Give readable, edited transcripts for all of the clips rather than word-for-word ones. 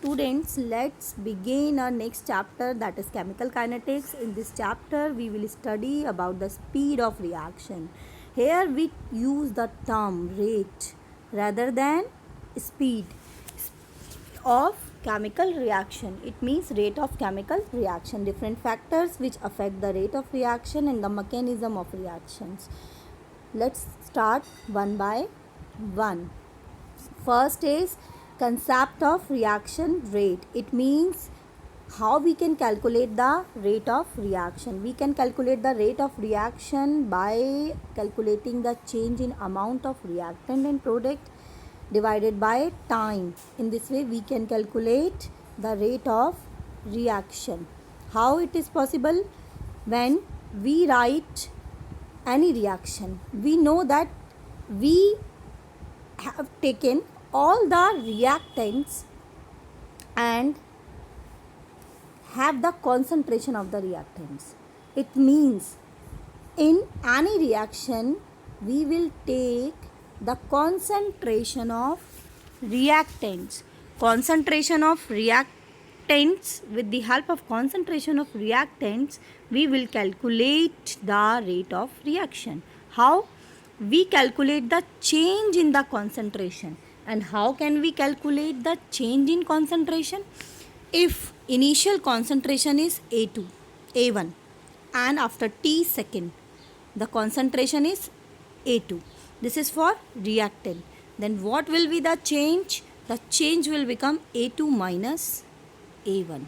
students, let's begin our next chapter, that is chemical kinetics. In this chapter we will study about the speed of reaction. Here we use the term rate rather than speed of chemical reaction. It means rate of chemical reaction, different factors which affect the rate of reaction and the mechanism of reactions. Let's start one by one. First is concept of reaction rate. It means how we can calculate the rate of reaction. We can calculate the rate of reaction by calculating the change in amount of reactant and product divided by time. In this way we can calculate the rate of reaction. How it is possible? When we write any reaction, we know that we have taken all the reactants and have the concentration of the reactants. It means in any reaction we will take the concentration of reactants. Concentration of reactants, with the help of concentration of reactants we will calculate the rate of reaction. How? We calculate the change in the concentration. And how can we calculate the change in concentration? If initial concentration is A2, A1 and after T second the concentration is A2. This is for reactant. Then what will be the change? The change will become A2 minus A1.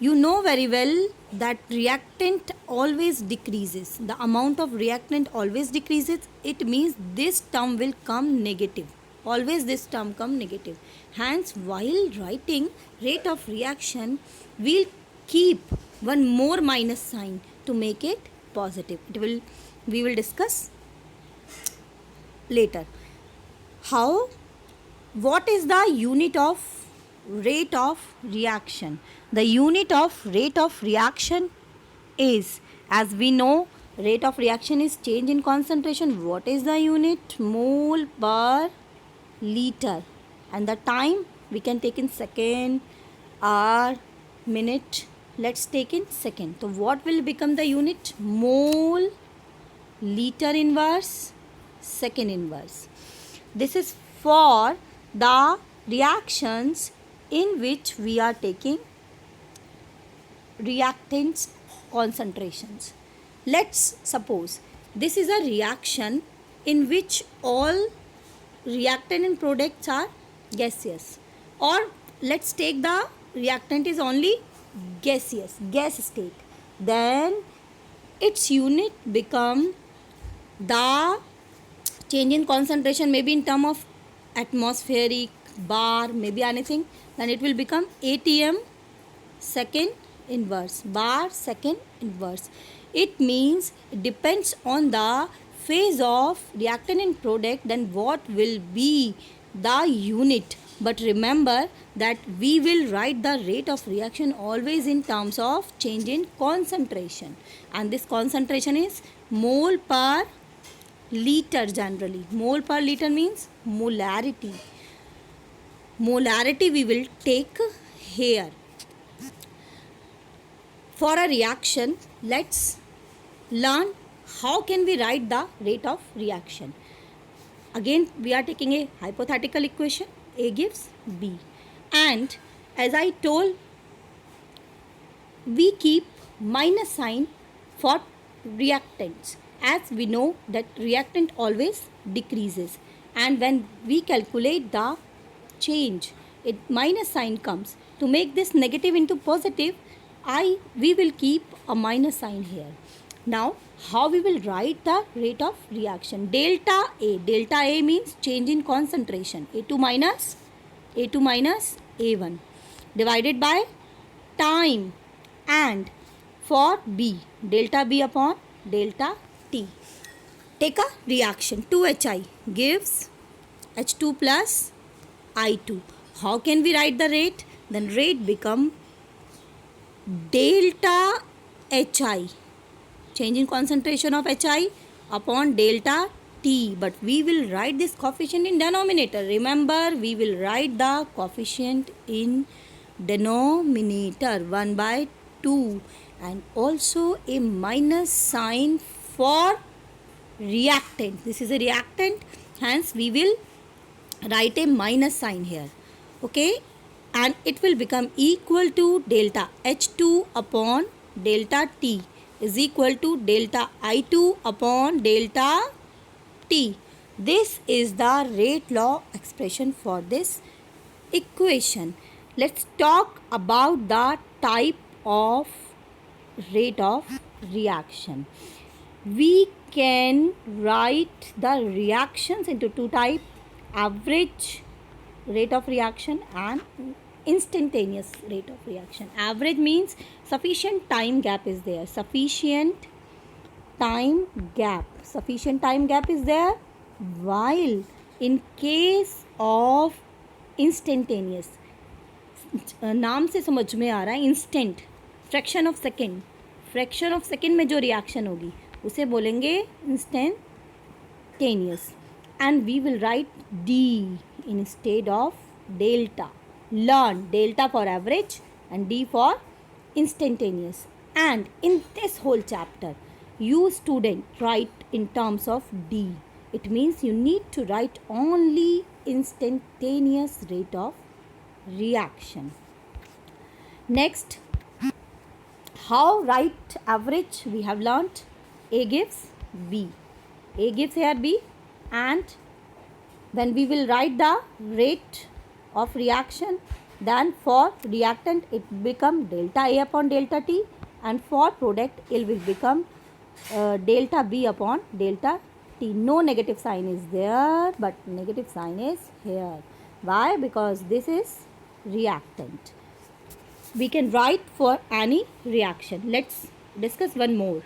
You know very well that reactant always decreases. The amount of reactant always decreases. It means this term will come negative. Always this term come negative. Hence, while writing rate of reaction, we'll keep one more minus sign to make it positive. We will discuss later. How? What is the unit of rate of reaction? The unit of rate of reaction is, as we know, rate of reaction is change in concentration. What is the unit? Mole per liter. And the time we can take in second, hour, minute. Let's take in second. So what will become the unit? Mole, liter inverse, second inverse. This is for the reactions in which we are taking reactants concentrations. Let's suppose this is a reaction in which all reactant and products are gaseous, or let's take the reactant is only gaseous, gas state. Then its unit become the change in concentration, maybe in term of atmospheric, bar, maybe anything. Then it will become ATM second inverse, bar second inverse. It means it depends on the phase of reactant and product, then what will be the unit. But remember that we will write the rate of reaction always in terms of change in concentration, and this concentration is mole per liter. Generally mole per liter means molarity. Molarity we will take here. For a reaction, let's learn how can we write the rate of reaction. Again, we are taking a hypothetical equation. A gives B. And as I told, we keep minus sign for reactants. As we know that reactant always decreases. And when we calculate the change, it minus sign comes. To make this negative into positive, we will keep a minus sign here. Now, how we will write the rate of reaction? Delta A. Delta A means change in concentration. A2 minus A1 divided by time. And for B, delta B upon delta T. Take a reaction. 2HI gives H2 plus I2. How can we write the rate? Then rate become delta HI, change in concentration of HI upon delta T, but we will write this coefficient in denominator. Remember, we will write the coefficient in denominator 1 by 2, and also a minus sign for reactant. This is a reactant, hence we will write a minus sign here. Okay, and it will become equal to delta H2 upon delta T is equal to delta I2 upon delta T. This is the rate law expression for this equation. Let's talk about the type of rate of reaction. We can write the reactions into two types: average rate of reaction and instantaneous rate of reaction. Average means sufficient time gap is there. Sufficient time gap is there, while in case of instantaneous, नाम से समझ में आ रहा है, instant, fraction of second में जो reaction होगी उसे बोलेंगे instantaneous. And we will write D instead of delta. Learn delta for average and D for instantaneous. And in this whole chapter, you student write in terms of D. It means you need to write only instantaneous rate of reaction. Next, how write average? We have learnt A gives B. A gives here B, and when we will write the rate of reaction, then for reactant it become delta A upon delta T, and for product it will become delta B upon delta T. No negative sign is there, but negative sign is here. Why? Because this is reactant. We can write for any reaction. Let's discuss one more.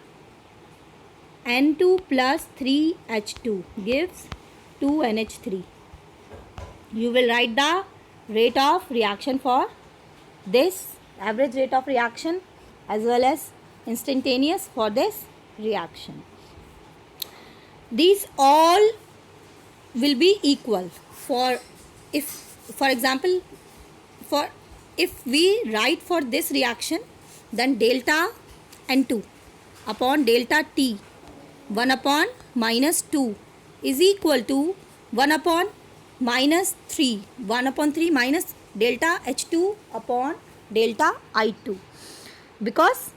N2 plus 3H2 gives 2NH3. You will write the rate of reaction for this, average rate of reaction, as well as instantaneous for this reaction. These all will be equal. For example, if we write for this reaction, then delta N2 upon delta T 1 upon minus 2 is equal to 1 upon minus 3, 1 upon 3 minus delta H2 upon delta I2, because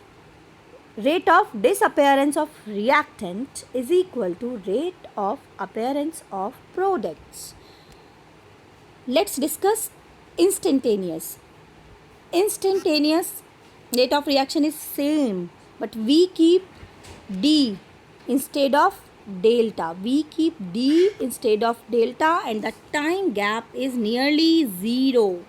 rate of disappearance of reactant is equal to rate of appearance of products. Let's discuss instantaneous. Instantaneous rate of reaction is same, but we keep D instead of delta. We keep D instead of delta, and the time gap is nearly 0.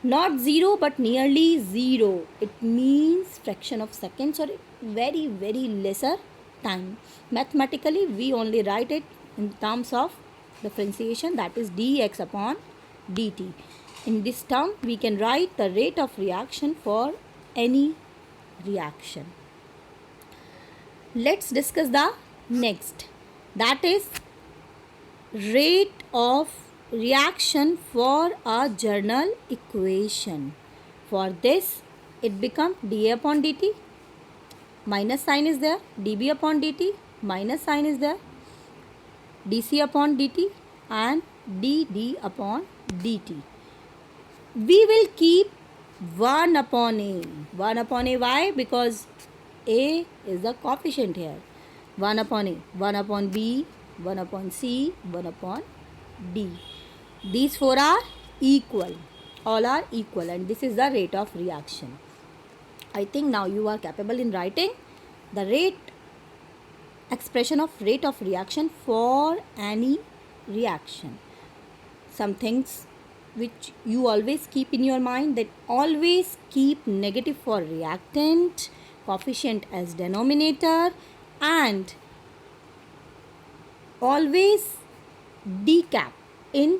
Not 0, but nearly 0. It means fraction of seconds or very, very lesser time. Mathematically, we only write it in terms of differentiation, that is dx upon dt. In this term, we can write the rate of reaction for any reaction. Let's discuss the next. That is rate of reaction for a journal equation. For this, it becomes dA upon dt, minus sign is there, dB upon dt, minus sign is there, dC upon dt, and dd upon dt. We will keep 1 upon A. 1 upon A, why? Because A is the coefficient here. 1 upon A, 1 upon B, 1 upon C, 1 upon D. These four are equal. All are equal, and this is the rate of reaction. I think now you are capable in writing the rate expression of rate of reaction for any reaction. Some things which you always keep in your mind, that always keep negative for reactant, coefficient as denominator, and always decap in,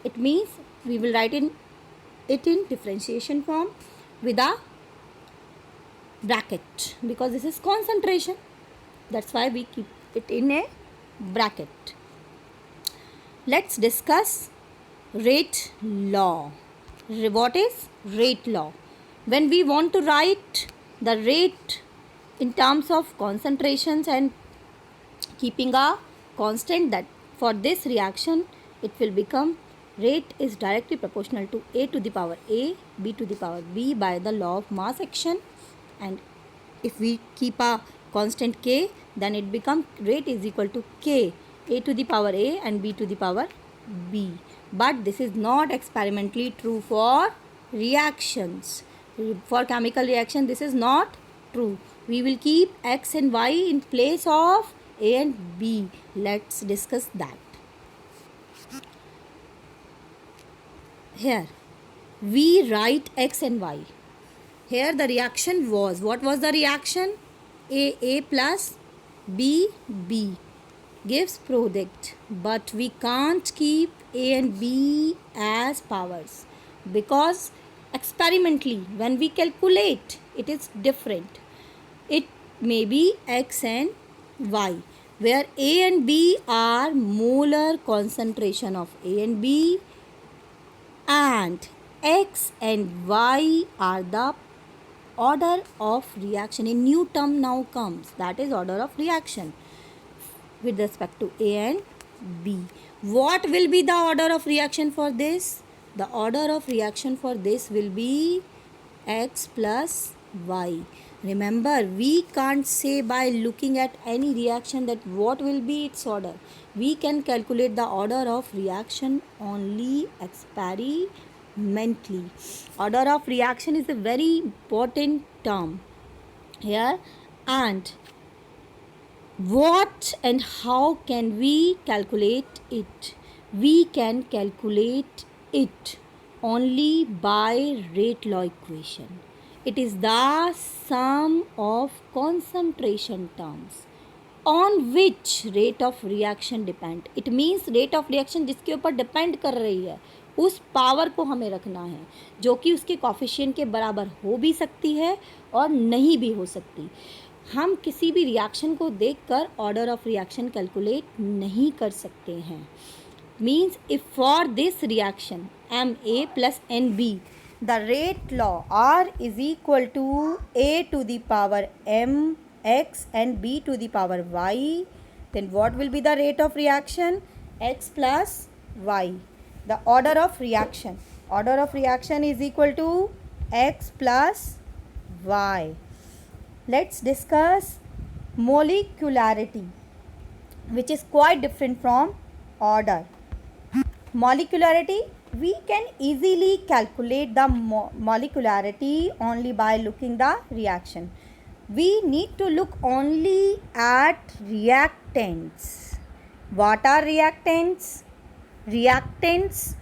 it means we will write it in differentiation form with a bracket, because this is concentration. That's why we keep it in a bracket. Let's discuss rate law. What is rate law? When we want to write the rate in terms of concentrations and keeping a constant, that for this reaction it will become rate is directly proportional to a to the power a, b to the power b by the law of mass action. And if we keep a constant k, then it becomes rate is equal to k, a to the power a and b to the power b. But this is not experimentally true for reactions. For chemical reaction this is not true. We will keep x and y in place of a and b. Let's discuss that. Here we write x and y. Here the reaction was, what was the reaction? A plus B gives product, but we can't keep A and B as powers because experimentally when we calculate it is different. It may be x and y, where A and B are molar concentration of A and B, and x and y are the order of reaction. A new term now comes, that is order of reaction with respect to A and B. What will be the order of reaction for this? The order of reaction for this will be x plus y. Remember, we can't say by looking at any reaction that what will be its order. We can calculate the order of reaction only experimentally. Order of reaction is a very important term here. And what and how can we calculate it? We can calculate it only by rate law equation. It is the sum of concentration terms on which rate of reaction depend. It means rate of reaction जिसके ऊपर depend कर रही है, उस power को हमें रखना है जो कि उसके कोफिशिएंट के बराबर हो भी सकती है और नहीं भी हो सकती. हम किसी भी रिएक्शन को देखकर ऑर्डर ऑफ रिएक्शन कैलकुलेट नहीं कर सकते हैं. Means if for this reaction Ma plus Nb, the rate law R is equal to A to the power m x and B to the power y, then what will be the rate of reaction? X plus y. The order of reaction is equal to x plus y. Let's discuss molecularity, which is quite different from order. Molecularity, we can easily calculate the molecularity only by looking the reaction. We need to look only at reactants. What are reactants? Reactants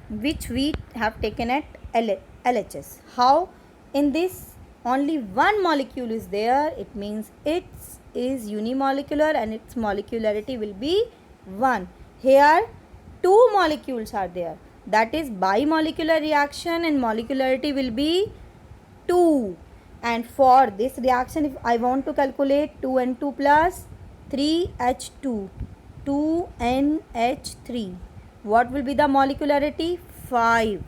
which we have taken at LHS. How? In this only one molecule is there, it means it is unimolecular and its molecularity will be 1. Here two molecules are there, that is bimolecular reaction and molecularity will be 2. And for this reaction, if I want to calculate 2N2 plus 3H2, 2NH3, what will be the molecularity? 5.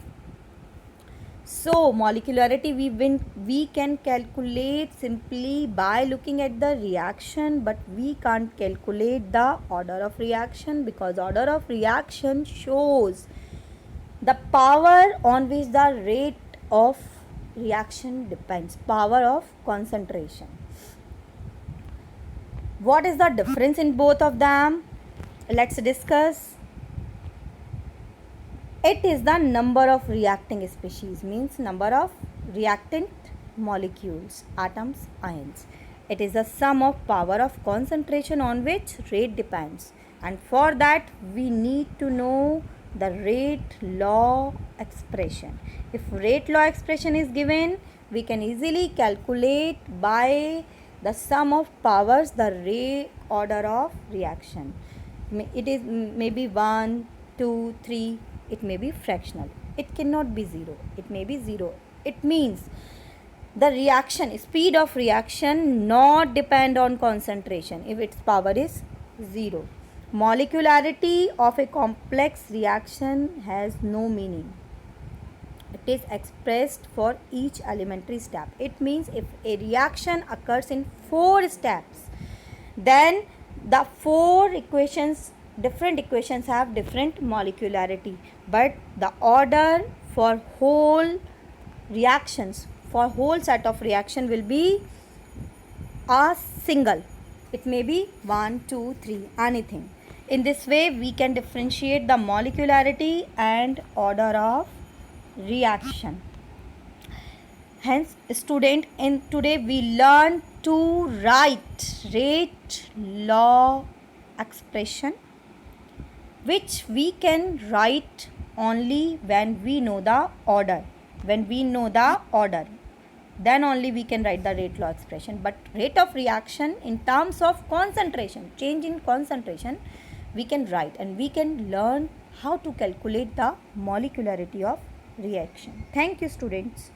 So molecularity we can calculate simply by looking at the reaction, but we can't calculate the order of reaction because order of reaction shows the power on which the rate of reaction depends, power of concentration. What is the difference in both of them? Let's discuss. It is the number of reacting species, means number of reactant molecules, atoms, ions. It is the sum of power of concentration on which rate depends, and for that we need to know the rate law expression. If rate law expression is given, we can easily calculate by the sum of powers the rate order of reaction. It is maybe 1, 2, 3. It may be fractional. It cannot be 0. It may be 0. It means the reaction, speed of reaction not depend on concentration if its power is 0. Molecularity of a complex reaction has no meaning. It is expressed for each elementary step. It means if a reaction occurs in 4 steps, then the 4 equations, different equations have different molecularity, but the order for whole reactions, for whole set of reaction will be a single. It may be 1, 2, 3, anything. In this way, we can differentiate the molecularity and order of reaction. Hence, student, in today we learn to write rate law expression, which we can write only when we know the order. When we know the order, then only we can write the rate law expression. But rate of reaction in terms of concentration, change in concentration, we can write, and we can learn how to calculate the molecularity of reaction. Thank you, students.